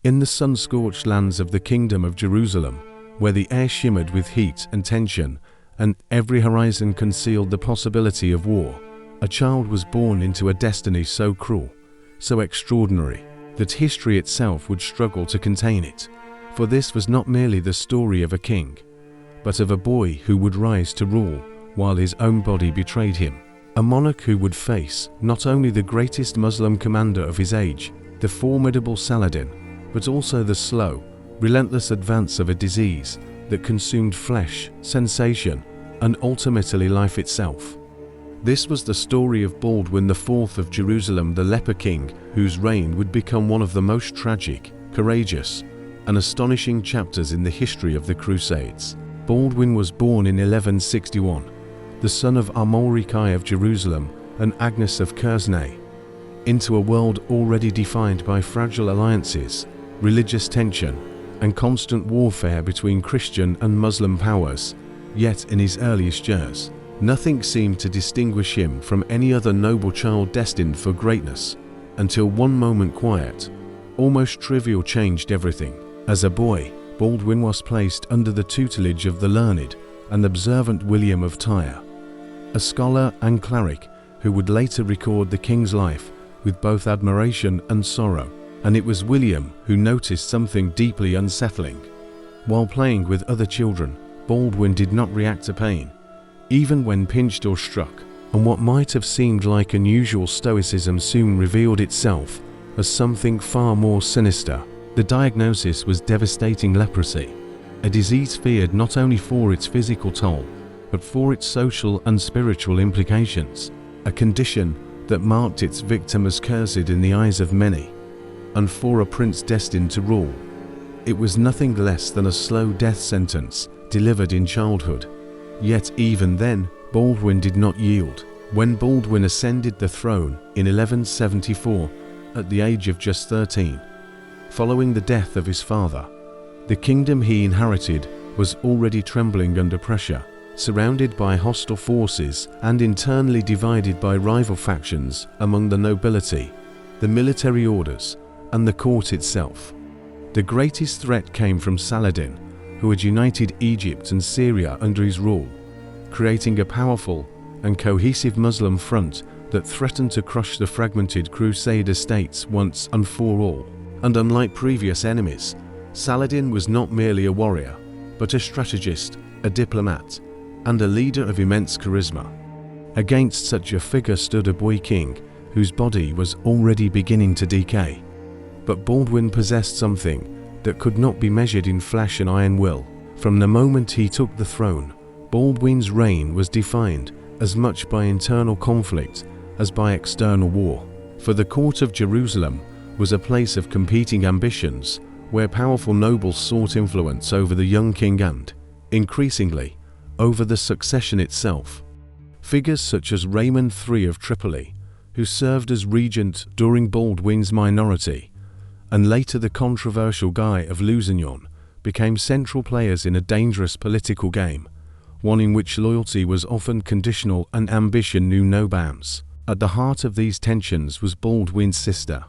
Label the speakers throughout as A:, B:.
A: In the sun-scorched lands of the Kingdom of Jerusalem, where the air shimmered with heat and tension, and every horizon concealed the possibility of war, a child was born into a destiny so cruel, so extraordinary, that history itself would struggle to contain it. For this was not merely the story of a king, but of a boy who would rise to rule while his own body betrayed him. A monarch who would face not only the greatest Muslim commander of his age, the formidable Saladin, but also the slow, relentless advance of a disease that consumed flesh, sensation, and ultimately life itself. This was the story of Baldwin IV of Jerusalem, the Leper king, whose reign would become one of the most tragic, courageous, and astonishing chapters in the history of the Crusades. Baldwin was born in 1161, the son of Mordecai of Jerusalem and Agnes of Cursnay, into a world already defined by fragile alliances, religious tension, and constant warfare between Christian and Muslim powers. Yet in his earliest years, nothing seemed to distinguish him from any other noble child destined for greatness, until one moment quiet, almost trivial, changed everything. As a boy, Baldwin was placed under the tutelage of the learned and observant William of Tyre, a scholar and cleric who would later record the king's life with both admiration and sorrow. And it was William who noticed something deeply unsettling. While playing with other children, Baldwin did not react to pain, even when pinched or struck, and what might have seemed like unusual stoicism soon revealed itself as something far more sinister. The diagnosis was devastating leprosy, a disease feared not only for its physical toll, but for its social and spiritual implications, a condition that marked its victim as cursed in the eyes of many. And for a prince destined to rule, it was nothing less than a slow death sentence delivered in childhood. Yet even then, Baldwin did not yield. When Baldwin ascended the throne in 1174, at the age of just 13, following the death of his father, the kingdom he inherited was already trembling under pressure, surrounded by hostile forces and internally divided by rival factions among the nobility, the military orders, and the court itself. The greatest threat came from Saladin, who had united Egypt and Syria under his rule, creating a powerful and cohesive Muslim front that threatened to crush the fragmented Crusader states once and for all. And unlike previous enemies, Saladin was not merely a warrior, but a strategist, a diplomat, and a leader of immense charisma. Against such a figure stood a boy king whose body was already beginning to decay. But Baldwin possessed something that could not be measured in flesh and iron will. From the moment he took the throne, Baldwin's reign was defined as much by internal conflict as by external war. For the court of Jerusalem was a place of competing ambitions, where powerful nobles sought influence over the young king and, increasingly, over the succession itself. Figures such as Raymond III of Tripoli, who served as regent during Baldwin's minority, and later the controversial Guy of Lusignan, became central players in a dangerous political game, one in which loyalty was often conditional and ambition knew no bounds. At the heart of these tensions was Baldwin's sister,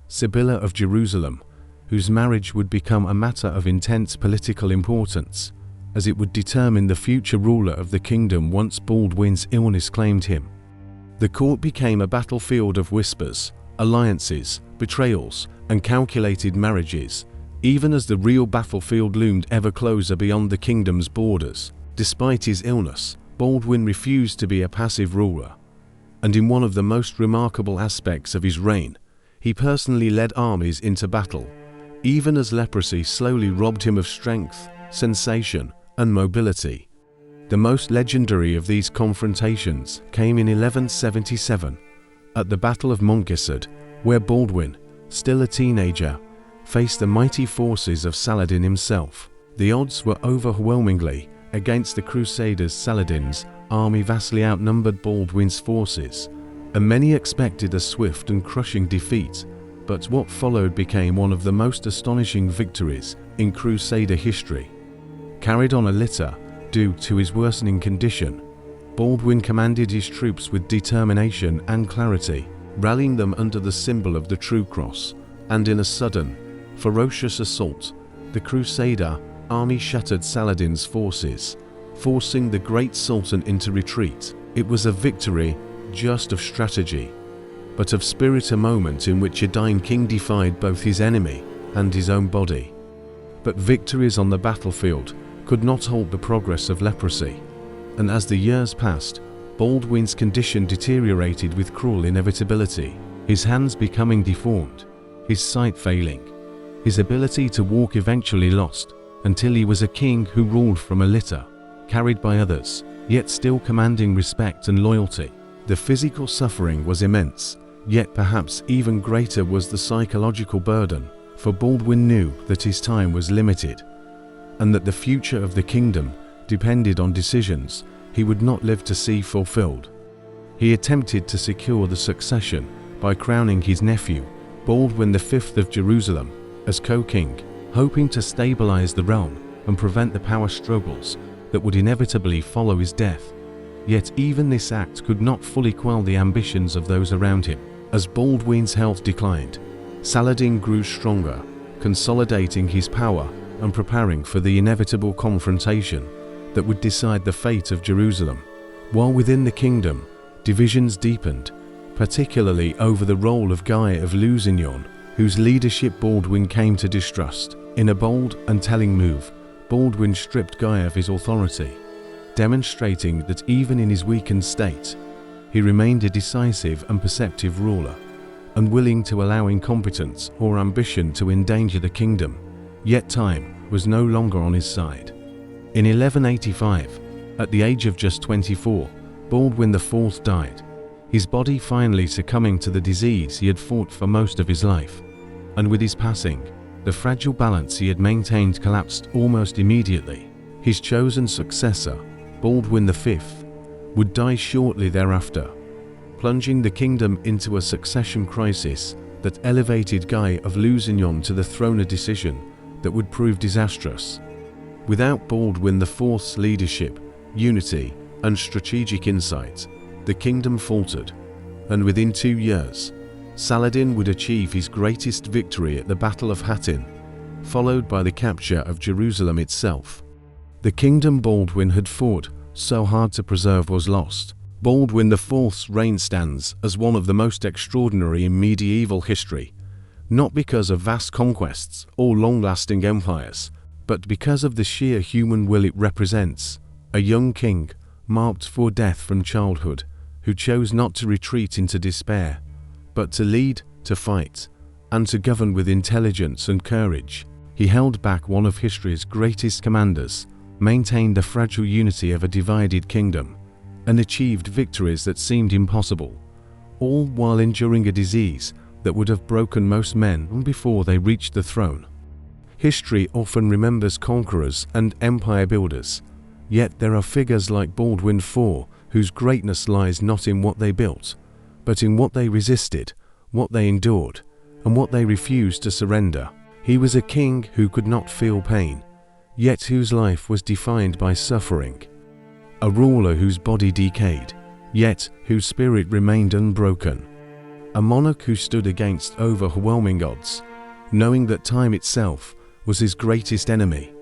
A: Sibylla of Jerusalem, whose marriage would become a matter of intense political importance, as it would determine the future ruler of the kingdom once Baldwin's illness claimed him. The court became a battlefield of whispers, alliances, betrayals, and calculated marriages, even as the real battlefield loomed ever closer beyond the kingdom's borders. Despite his illness, Baldwin refused to be a passive ruler, and in one of the most remarkable aspects of his reign, he personally led armies into battle, even as leprosy slowly robbed him of strength, sensation, and mobility. The most legendary of these confrontations came in 1177, at the Battle of Montgisard, where Baldwin, still a teenager, faced the mighty forces of Saladin himself. The odds were overwhelmingly against the Crusaders. Saladin's army vastly outnumbered Baldwin's forces, and many expected a swift and crushing defeat, but what followed became one of the most astonishing victories in Crusader history. Carried on a litter due to his worsening condition, Baldwin commanded his troops with determination and clarity, rallying them under the symbol of the true cross, and in a sudden, ferocious assault, the Crusader army shattered Saladin's forces, forcing the great Sultan into retreat. It was a victory just of strategy, but of spirit, a moment in which a dying king defied both his enemy and his own body. But victories on the battlefield could not halt the progress of leprosy, and as the years passed, Baldwin's condition deteriorated with cruel inevitability, his hands becoming deformed, his sight failing, his ability to walk eventually lost, until he was a king who ruled from a litter, carried by others, yet still commanding respect and loyalty. The physical suffering was immense, yet perhaps even greater was the psychological burden, for Baldwin knew that his time was limited, and that the future of the kingdom depended on decisions he would not live to see fulfilled. He attempted to secure the succession by crowning his nephew, Baldwin V of Jerusalem, as co-king, hoping to stabilize the realm and prevent the power struggles that would inevitably follow his death. Yet even this act could not fully quell the ambitions of those around him. As Baldwin's health declined, Saladin grew stronger, consolidating his power and preparing for the inevitable confrontation that would decide the fate of Jerusalem. While within the kingdom, divisions deepened, particularly over the role of Guy of Lusignan, whose leadership Baldwin came to distrust. In a bold and telling move, Baldwin stripped Guy of his authority, demonstrating that even in his weakened state, he remained a decisive and perceptive ruler, unwilling to allow incompetence or ambition to endanger the kingdom. Yet time was no longer on his side. In 1185, at the age of just 24, Baldwin IV died, his body finally succumbing to the disease he had fought for most of his life. And with his passing, the fragile balance he had maintained collapsed almost immediately. His chosen successor, Baldwin V, would die shortly thereafter, plunging the kingdom into a succession crisis that elevated Guy of Lusignan to the throne, a decision that would prove disastrous. Without Baldwin IV's leadership, unity, and strategic insight, the kingdom faltered, and within 2 years, Saladin would achieve his greatest victory at the Battle of Hattin, followed by the capture of Jerusalem itself. The kingdom Baldwin had fought so hard to preserve was lost. Baldwin IV's reign stands as one of the most extraordinary in medieval history, not because of vast conquests or long-lasting empires, but because of the sheer human will it represents. A young king, marked for death from childhood, who chose not to retreat into despair, but to lead, to fight, and to govern with intelligence and courage. He held back one of history's greatest commanders, maintained the fragile unity of a divided kingdom, and achieved victories that seemed impossible, all while enduring a disease that would have broken most men before they reached the throne. History often remembers conquerors and empire builders, yet there are figures like Baldwin IV whose greatness lies not in what they built, but in what they resisted, what they endured, and what they refused to surrender. He was a king who could not feel pain, yet whose life was defined by suffering. A ruler whose body decayed, yet whose spirit remained unbroken. A monarch who stood against overwhelming odds, knowing that time itself was his greatest enemy.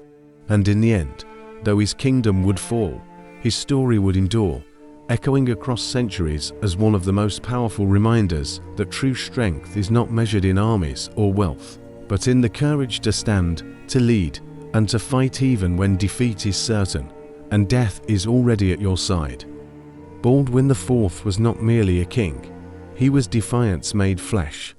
A: And in the end, though his kingdom would fall, his story would endure, echoing across centuries as one of the most powerful reminders that true strength is not measured in armies or wealth, but in the courage to stand, to lead, and to fight even when defeat is certain and death is already at your side. Baldwin IV was not merely a king, he was defiance made flesh.